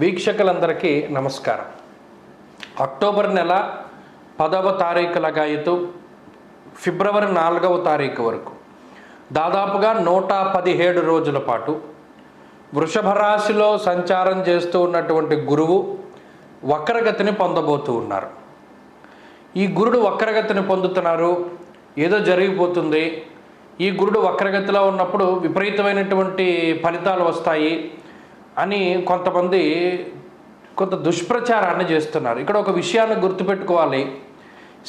వీక్షకులందరికీ నమస్కారం. అక్టోబర్ నెల 10వ తారీఖు లగాయతు ఫిబ్రవరి 4వ తారీఖు వరకు దాదాపుగా 117 రోజుల పాటు వృషభ రాశిలో సంచారం చేస్తూ ఉన్నటువంటి గురువు వక్రగతిని పొందబోతూ ఉన్నారు. ఈ గురుడు వక్రగతిని పొందుతున్నారు, ఏదో జరిగిపోతుంది. ఈ గురుడు వక్రగతిలో ఉన్నప్పుడు విపరీతమైనటువంటి ఫలితాలు వస్తాయి అని కొంతమంది కొంత దుష్ప్రచారాన్ని చేస్తున్నారు. ఇక్కడ ఒక విషయాన్ని గుర్తుపెట్టుకోవాలి.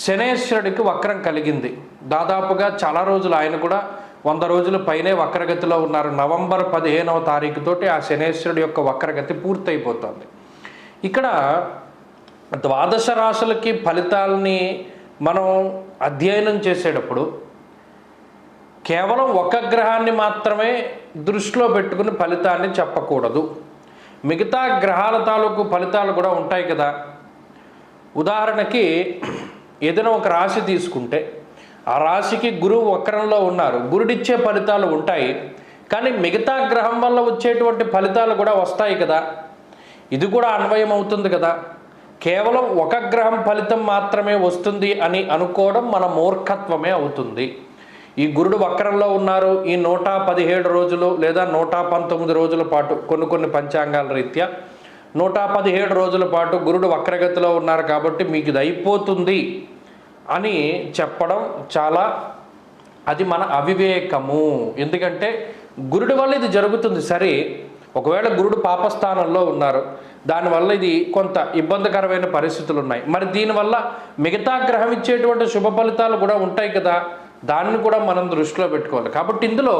శనేశ్వరుడికి వక్రం కలిగింది. దాదాపుగా చాలా రోజులు, ఆయన కూడా 100 రోజుల పైనే వక్రగతిలో ఉన్నారు. నవంబర్ 15వ తారీఖుతోటి ఆ శనేశ్వరుడి యొక్క వక్రగతి పూర్తయిపోతుంది. ఇక్కడ ద్వాదశ రాశులకి ఫలితాలని మనం అధ్యయనం చేసేటప్పుడు కేవలం ఒక గ్రహాన్ని మాత్రమే దృష్టిలో పెట్టుకుని ఫలితాన్ని చెప్పకూడదు. మిగతా గ్రహాల తాలూకు ఫలితాలు కూడా ఉంటాయి కదా. ఉదాహరణకి ఏదైనా ఒక రాశి తీసుకుంటే ఆ రాశికి గురువు వక్రంలో ఉన్నారు, గురుడిచ్చే ఫలితాలు ఉంటాయి. కానీ మిగతా గ్రహం వల్ల వచ్చేటువంటి ఫలితాలు కూడా వస్తాయి కదా. ఇది కూడా అన్వయం అవుతుంది కదా. కేవలం ఒక గ్రహం ఫలితం మాత్రమే వస్తుంది అని అనుకోవడం మన మూర్ఖత్వమే అవుతుంది. ఈ గురుడు వక్రంలో ఉన్నారు. ఈ 117 రోజులు లేదా 119 రోజుల పాటు కొన్ని పంచాంగాల రీత్యా 117 రోజుల పాటు గురుడు వక్రగతిలో ఉన్నారు కాబట్టి మీకు ఇది అయిపోతుంది అని చెప్పడం అది మన అవివేకము. ఎందుకంటే గురుడి వల్ల ఇది జరుగుతుంది సరే. ఒకవేళ గురుడు పాపస్థానంలో ఉన్నారు, దానివల్ల ఇది కొంత ఇబ్బందికరమైన పరిస్థితులు ఉన్నాయి. మరి దీనివల్ల మిగతా గ్రహం ఇచ్చేటువంటి శుభ ఫలితాలు కూడా ఉంటాయి కదా. దాన్ని కూడా మనం దృష్టిలో పెట్టుకోవాలి. కాబట్టి ఇందులో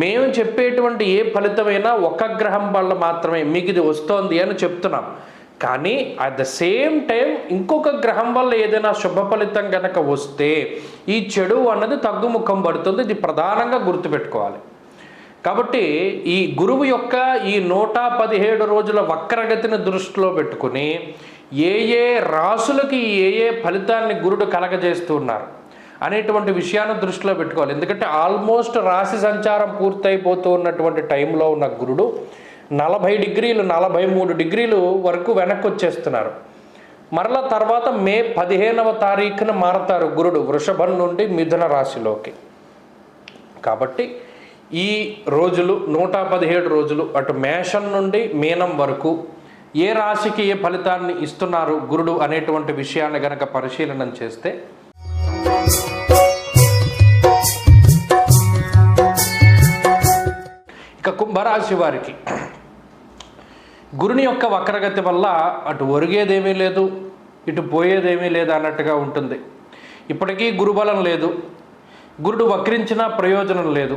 మేము చెప్పేటువంటి ఏ ఫలితమైనా ఒక గ్రహం వల్ల మాత్రమే మీకు ఇది వస్తోంది అని చెప్తున్నాం. కానీ అట్ ద సేమ్ టైం ఇంకొక గ్రహం వల్ల ఏదైనా శుభ ఫలితం కనుక వస్తే ఈ చెడు అన్నది తగ్గుముఖం పడుతుంది. ఇది ప్రధానంగా గుర్తుపెట్టుకోవాలి. కాబట్టి ఈ గురువు యొక్క ఈ 117 రోజుల వక్రగతిని దృష్టిలో పెట్టుకుని ఏ రాశులకి ఏ ఫలితాన్ని గురుడు కలగజేస్తున్నారు అనేటువంటి విషయాన్ని దృష్టిలో పెట్టుకోవాలి. ఎందుకంటే ఆల్మోస్ట్ రాశి సంచారం పూర్తయిపోతూ ఉన్నటువంటి టైంలో ఉన్న గురుడు 40 డిగ్రీలు 43 డిగ్రీలు వరకు వెనక్కి వచ్చేస్తున్నారు. మరలా తర్వాత మే 15వ తారీఖున మారతారు గురుడు వృషభం నుండి మిథున రాశిలోకి. కాబట్టి ఈ రోజులు 117 రోజులు అటు మేషం నుండి మీనం వరకు ఏ రాశికి ఏ ఫలితాన్ని ఇస్తున్నారు గురుడు అనేటువంటి విషయాన్ని గనక పరిశీలన చేస్తే ఇక కుంభరాశి వారికి గురుని యొక్క వక్రగతి వల్ల అటు ఒరిగేదేమీ లేదు, ఇటు పోయేదేమీ లేదు అన్నట్టుగా ఉంటుంది. ఇప్పటికీ గురుబలం లేదు, గురుడు వక్రించినా ప్రయోజనం లేదు.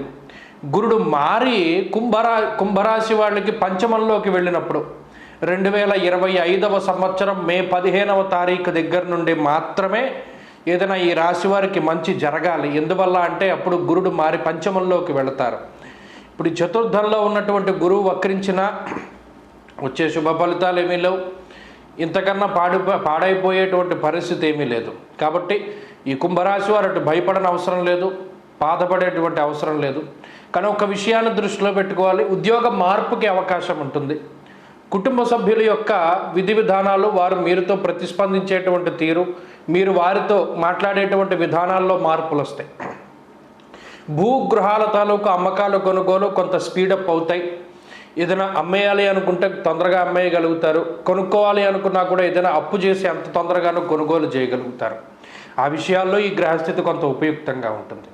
గురుడు మారి కుంభరాశి వాళ్ళకి పంచమంలోకి వెళ్ళినప్పుడు 2025వ సంవత్సరం మే 15వ తారీఖు దగ్గర నుండి మాత్రమే ఏదైనా ఈ రాశి వారికి మంచి జరగాలి. ఎందువల్ల అంటే అప్పుడు గురుడు మారి పంచమంలోకి వెళతారు. ఇప్పుడు ఈ చతుర్థంలో ఉన్నటువంటి గురువు వక్రించినా వచ్చే శుభ ఫలితాలు ఏమీ లేవు. ఇంతకన్నా పాడైపోయేటువంటి పరిస్థితి ఏమీ లేదు. కాబట్టి ఈ కుంభరాశి వారు అటు భయపడని అవసరం లేదు, బాధపడేటువంటి అవసరం లేదు. కానీ ఒక విషయాన్ని దృష్టిలో పెట్టుకోవాలి. ఉద్యోగ మార్పుకి అవకాశం ఉంటుంది. కుటుంబ సభ్యుల యొక్క విధి విధానాలు, వారు మీరుతో ప్రతిస్పందించేటువంటి తీరు, మీరు వారితో మాట్లాడేటువంటి విధానాల్లో మార్పులు వస్తాయి. భూగృహాల తాలూకు అమ్మకాలు కొనుగోలు కొంత స్పీడప్ అవుతాయి. ఏదైనా అమ్మేయాలి అనుకుంటే తొందరగా అమ్మేయగలుగుతారు. కొనుక్కోవాలి అనుకున్నా కూడా ఏదైనా అప్పు చేసి అంత తొందరగానూ కొనుగోలు చేయగలుగుతారు. ఆ విషయాల్లో ఈ గ్రహస్థితి కొంత ఉపయుక్తంగా ఉంటుంది.